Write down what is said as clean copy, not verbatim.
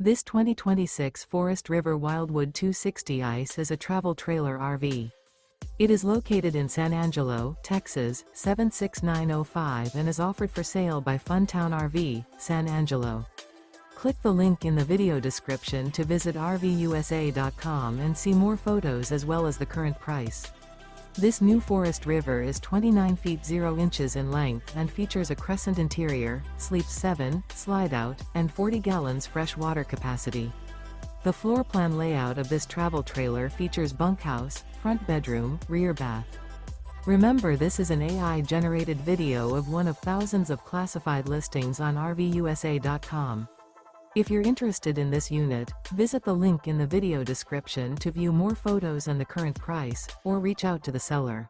This 2026 Forest River Wildwood 260 ICE is a travel trailer RV. It is located in San Angelo, Texas, 76905 and is offered for sale by Funtown RV, San Angelo. Click the link in the video description to visit RVUSA.com and see more photos as well as the current price. This new Forest River is 29 feet 0 inches in length and features a CRESCENT interior, sleeps 7, Slideout, and 40 gallons fresh water capacity. The floor plan layout of this travel trailer features bunkhouse, front bedroom, rear bath. Remember, this is an AI-generated video of one of thousands of classified listings on RVUSA.com. If you're interested in this unit, visit the link in the video description to view more photos and the current price, or reach out to the seller.